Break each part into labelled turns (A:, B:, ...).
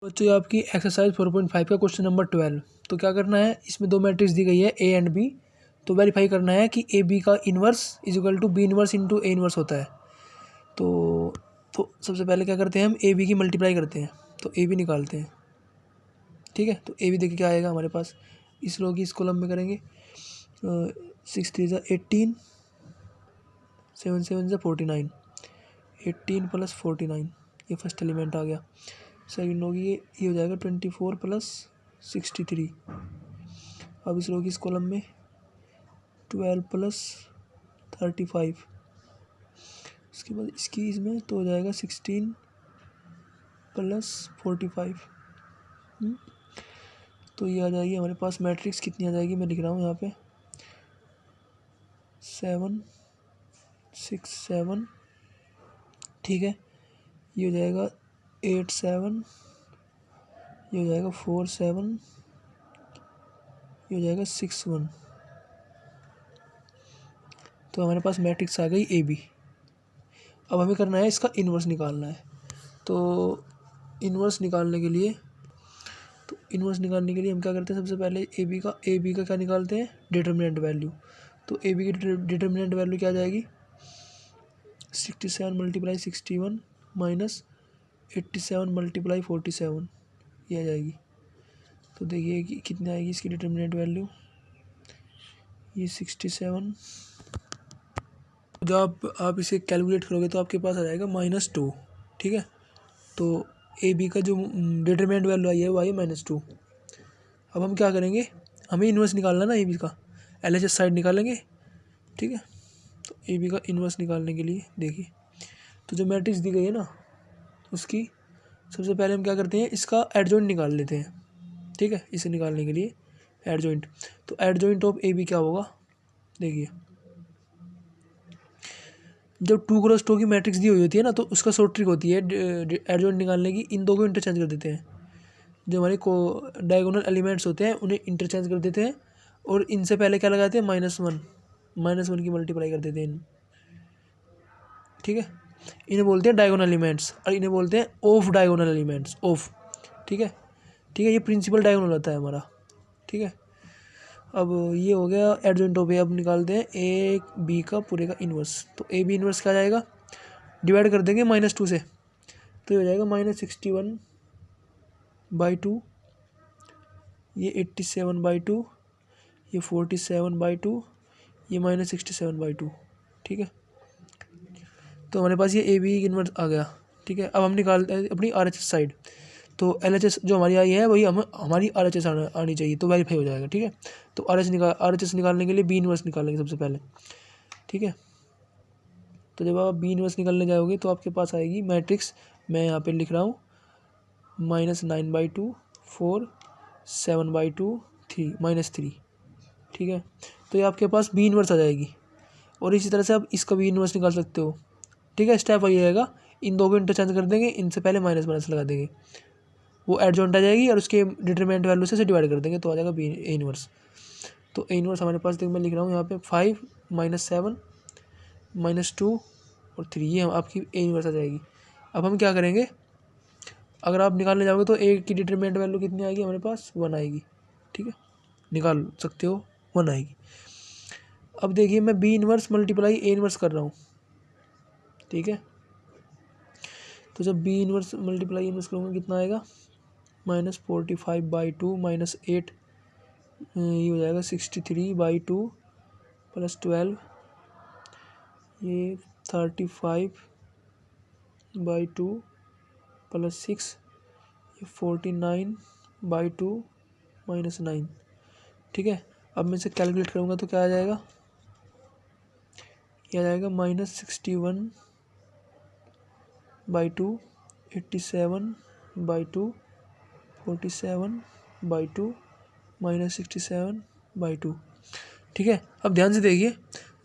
A: बच्चों ये आपकी एक्सरसाइज 4.5 का क्वेश्चन नंबर 12। तो क्या करना है, इसमें दो मैट्रिक्स दी गई है ए एंड बी। तो वेरीफाई करना है कि ए बी का inverse is equal to B inverse into A inverse होता है। तो सबसे पहले क्या करते हैं, हम ए बी की मल्टीप्लाई करते हैं। तो ए बी निकालते हैं, ठीक है। तो ए बी देखिए क्या आएगा हमारे पास, इस रो की इस कॉलम में करेंगे। 6 3 ज़ा 18, 7 7 ज़ा 49, 18 प्लस 49, ये फर्स्ट एलिमेंट आ गया। सेकंड होगी ये हो जाएगा 24 प्लस 63। अब इस रो की इस कॉलम में 12 प्लस 35, उसके बाद इसकी इसमें तो हो जाएगा 16 प्लस 45। तो ये आ जाएगी हमारे पास मैट्रिक्स कितनी आ जाएगी, मैं लिख रहा हूँ यहाँ पे 7 6 7, ठीक है। ये हो जाएगा 8 7, ये हो जाएगा 4 7, ये हो जाएगा 6 1। तो हमारे पास मैट्रिक्स आ गई ए बी। अब हमें करना है इसका इन्वर्स निकालना है। तो इन्वर्स निकालने के लिए हम क्या करते हैं, सबसे पहले ए बी का क्या निकालते हैं, डिटर्मिनेंट वैल्यू। तो ए बी की डिटर्मिनेंट वैल्यू क्या आ जाएगी, 67 मल्टीप्लाई 61 माइनस 87 मल्टीप्लाई 47, ये आ जाएगी। तो देखिए कि कितनी आएगी इसकी डिटर्मिनेंट वैल्यू, ये 67। जब आप इसे कैलकुलेट करोगे तो आपके पास आ जाएगा -2, ठीक है। तो ए बी का जो डिटरमिनेंट वैल्यू आई है वो आई है -2। अब हम क्या करेंगे, हमें इन्वर्स निकालना ना ए बी का, LHS साइड निकालेंगे, ठीक है। तो ए बी का इन्वर्स निकालने के लिए देखिए, तो जो मैट्रिक्स दी गई है ना उसकी सबसे पहले हम क्या करते हैं, इसका एडजॉइंट निकाल लेते हैं, ठीक है। इसे निकालने के लिए एडजॉइंट, तो एडजॉइंट ऑफ ए बी क्या होगा, देखिए जब 2x2 की मैट्रिक्स दी हुई होती है ना तो उसका शॉर्ट ट्रिक होती है एडजॉइंट निकालने की, इन दो को इंटरचेंज कर देते हैं। जो हमारे को डायगोनल एलिमेंट्स होते हैं उन्हें इंटरचेंज कर देते हैं, और इनसे पहले क्या लगाते हैं, -1 की मल्टीप्लाई कर देते हैं, ठीक है। इन्हें बोलते हैं डायगोनल एलिमेंट्स, और इन्हें बोलते हैं ऑफ डायगोनल एलिमेंट्स, ऑफ, ठीक है। ये प्रिंसिपल डायगोनल होता है हमारा, ठीक है। अब ये हो गया एडजॉइंट ऑफ ए। अब निकालते हैं ए बी का पूरे का इन्वर्स। तो ए बी इन्वर्स क्या जाएगा, डिवाइड कर देंगे -2 से, तो ये हो जाएगा -61/2, ये 87/2, ये 47/2, ये -67/2, ठीक है। तो हमारे पास ये ए बी इन्वर्स आ गया, ठीक है। अब हम निकालते हैं अपनी RHS साइड। तो LHS जो हमारी आई है वही हमारी RHS आनी चाहिए, तो वेरीफाई हो जाएगा, ठीक है। तो RHS निकालने के लिए बी इन्वर्स निकालेंगे सबसे पहले, ठीक है। तो जब आप बी इन्वर्स निकालने जाओगे तो आपके पास आएगी मैट्रिक्स, मैं यहाँ पे लिख रहा हूँ -9/2 4 7/2 3 -3, ठीक है। तो ये आपके पास बी इन्वर्स आ जाएगी। और इसी तरह से आप इसका भी इन्वर्स निकाल सकते हो, ठीक है। स्टेप वही रहेगा, इन दो को इंटरचेंज कर देंगे, इनसे पहले माइनस लगा देंगे, वो एडजॉइंट आ जाएगी, और उसके डिटरमिनेंट वैल्यू से डिवाइड कर देंगे, तो आ जाएगा बी ए इन्वर्स। तो ए इन्वर्स हमारे पास देख मैं लिख रहा हूँ यहाँ पे 5 -7 -2 और 3, ये आपकी ए इन्वर्स आ जाएगी। अब हम क्या करेंगे, अगर आप निकालने जाओगे तो ए की डिटरमिनेंट वैल्यू कितनी आएगी हमारे पास, 1 आएगी, ठीक है। निकाल सकते हो, 1 आएगी। अब देखिए मैं B inverse multiply A inverse कर रहा हूँ, ठीक है। तो जब बी इन्वर्स मल्टीप्लाई इन्वर्स करूँगा कितना आएगा, -45/2 -8, ये हो जाएगा 63/2 प्लस 12, ये 35/2 प्लस 6, ये 49/2 -9, ठीक है। अब मैं इसे कैलकुलेट करूँगा तो क्या आ जाएगा, ये आ जाएगा -61/2 87/2 47/2 -67/2, ठीक है। अब ध्यान से देखिए,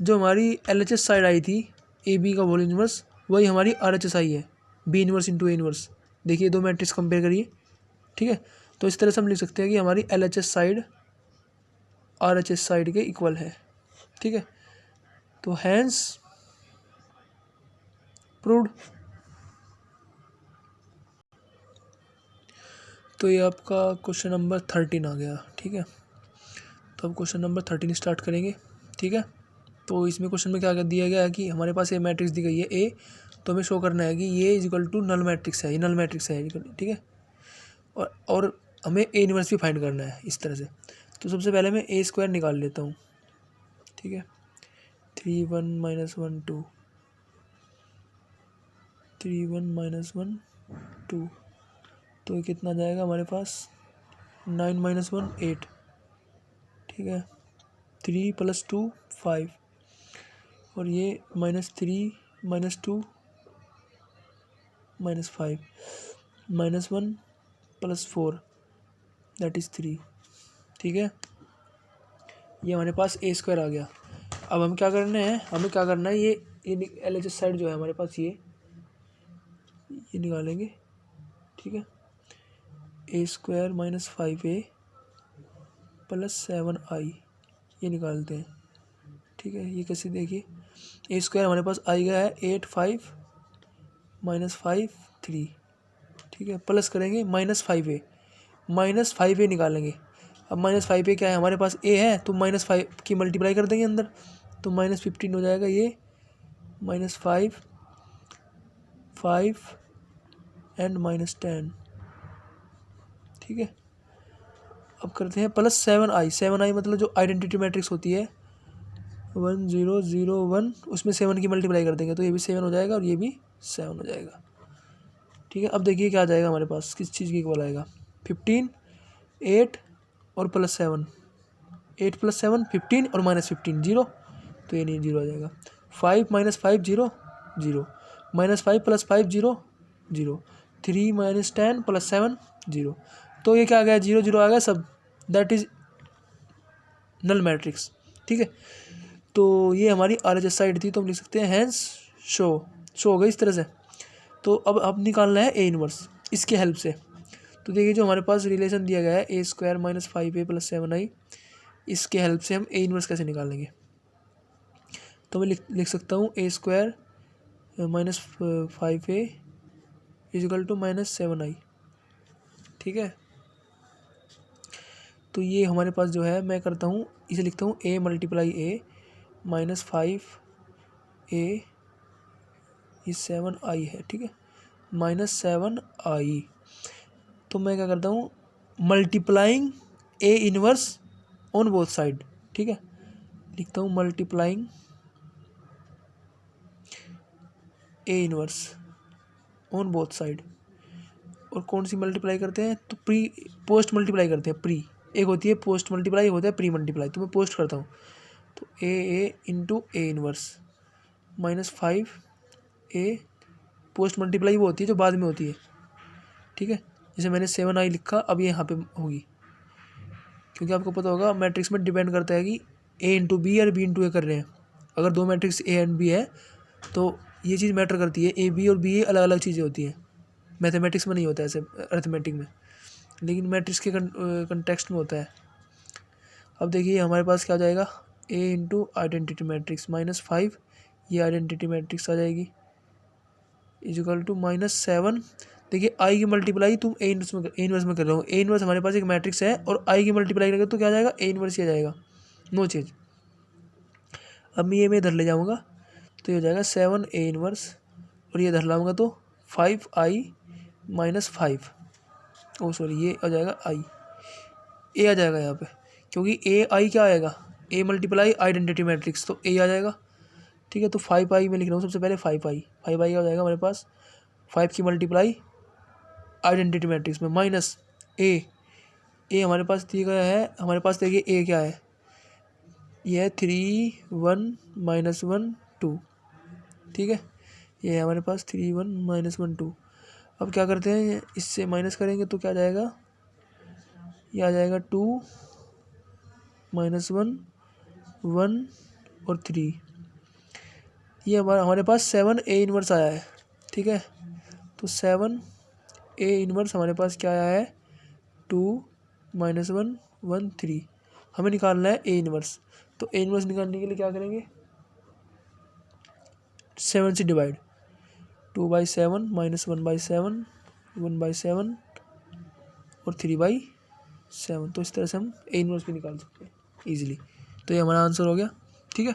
A: जो हमारी LHS साइड आई थी ए बी का होल इन्वर्स, वही हमारी RHS आई है, B inverse into A inverse. देखिए दो मैट्रिक्स कंपेयर करिए, ठीक है। तो इस तरह से हम लिख सकते हैं कि हमारी LHS साइड RHS साइड के इक्वल है, ठीक है। तो हैंस प्रूव्ड। तो ये आपका क्वेश्चन नंबर 13 आ गया। ठीक है, तो अब क्वेश्चन नंबर 13 स्टार्ट करेंगे। ठीक है, तो इसमें क्वेश्चन में क्या दिया गया है कि हमारे पास ये मैट्रिक्स दी गई है ए, तो हमें शो करना है कि ये is equal to null matrix है, ये नल मैट्रिक्स है। ठीक है, और हमें ए इनवर्स भी फाइंड करना है इस तरह से। तो सबसे पहले मैं ए स्क्वायर निकाल लेता हूँ। ठीक है, 3 1 - 1 2, 3 1 - 1 2, तो ये कितना जाएगा हमारे पास 9 - 1 8। ठीक है, 3 + 2 5, और ये -3 - 2 -5 -1 + 4 दैट इज़ 3। ठीक है, ये हमारे पास ए स्क्वायर आ गया। अब हमें क्या करना है, ये LHS साइड जो है हमारे पास ये निकालेंगे। ठीक है, ए स्क्वायर -5a + 7i ये निकालते हैं। ठीक है, ये कैसे देखिए, ए स्क्वायर हमारे पास आएगा है 8 5 -5 3। ठीक है, प्लस करेंगे -5a निकालेंगे। अब -5a क्या है, हमारे पास a है तो -5 की मल्टीप्लाई कर देंगे अंदर, तो -15 हो जाएगा ये, -5 5 एंड -10। ठीक है, अब करते हैं प्लस 7i मतलब जो आइडेंटिटी मैट्रिक्स होती है 1 0 0 1, उसमें 7 की मल्टीप्लाई कर देंगे तो ये भी 7 हो जाएगा और ये भी 7 हो जाएगा। ठीक है, अब देखिए क्या आ जाएगा हमारे पास, किस चीज़ की इक्वल आएगा, 15 8 और +7, 8 + 7 15 और -15 0, तो ये नहीं 0 आ जाएगा। 5 - 5 0 0, -5 + 5 0 0, 3 - 10 + 7 0, तो ये क्या आ गया, 0 0 आ गया सब, दैट इज नल मैट्रिक्स। ठीक है, तो ये हमारी RHS साइड थी, तो हम लिख सकते हैं हैंस शो हो गई इस तरह से। तो अब निकालना है ए इनवर्स इसके हेल्प से। तो देखिए जो हमारे पास रिलेशन दिया गया है ए स्क्वायर -5a + 7i, इसके हेल्प से हम ए इनवर्स कैसे निकालेंगे। तो मैं लिख सकता हूँ ए स्क्वायर -5a = -7i। ठीक है, तो ये हमारे पास जो है, मैं करता हूँ इसे लिखता हूँ a × a -5a, ये 7i है। ठीक है, -7i, तो मैं क्या करता हूँ, multiplying A inverse on both side. ठीक है, लिखता हूँ multiplying A inverse on both side. और कौन सी मल्टीप्लाई करते हैं, तो पोस्ट मल्टीप्लाई करते हैं। एक होती है पोस्ट मल्टीप्लाई, एक होता है प्री मल्टीप्लाई, तो मैं पोस्ट करता हूँ। तो A into A inverse -5a, post multiply वो होती है जो बाद में होती है। ठीक है, जैसे मैंने 7i लिखा, अब ये यहाँ पे होगी, क्योंकि आपको पता होगा मैट्रिक्स में डिपेंड करता है कि a इंटू बी और b इंटू ए कर रहे हैं। अगर दो मैट्रिक्स a एंड b है तो ये चीज़ मैटर करती है, a b और b अलग अलग चीज़ें होती हैं। मैथमेटिक्स में नहीं होता ऐसे, अर्थमेटिक में, लेकिन मैट्रिक्स के कंटेक्स्ट में होता है। अब देखिए हमारे पास क्या हो जाएगा, a इंटू आइडेंटिटी मैट्रिक्स -5, ये आइडेंटिटी मैट्रिक्स आ जाएगी, = -7। देखिए आई की मल्टीप्लाई तुम ए इनवर्स में कर रहे हो, ए इनवर्स हमारे पास एक मैट्रिक्स है और आई की मल्टीप्लाई करेंगे तो क्या आ जाएगा, ए इनवर्स ही आ जाएगा, नो चेंज। अब मैं ये इधर ले जाऊँगा तो ये हो जाएगा 7a इनवर्स, और ये इधर लाऊंगा तो 5i - 5, ओ सॉरी ये आ जाएगा आई, ए आ जाएगा यहाँ पे, क्योंकि ए आई क्या आएगा, ए मल्टीप्लाई आइडेंटिटी मैट्रिक्स, तो ए आ जाएगा। ठीक है, तो 5i में लिख रहा हूँ सबसे पहले 5i क्या हो जाएगा हमारे पास, 5 की मल्टीप्लाई आइडेंटिटी मैट्रिक्स में माइनस ए हमारे पास दिया गया है, हमारे पास देखिए ए क्या है, ये है 3 1 - 1 2। ठीक है, ये है हमारे पास 3 1 - 1 2। अब क्या करते हैं, इससे माइनस करेंगे तो क्या आ जाएगा, ये आ जाएगा 2 - 1 1 और 3। ये हमारे पास 7a इनवर्स आया है। ठीक है, तो 7a इनवर्स हमारे पास क्या आया है, 2 - 1 1 3। हमें निकालना है ए इनवर्स, तो ए इनवर्स निकालने के लिए क्या करेंगे, 7 से डिवाइड, 2/7 - 1/7 1/7 और 3/7। तो इस तरह से हम ए इनवर्स भी निकाल सकते हैं ईजिली। तो ये हमारा आंसर हो गया। ठीक है।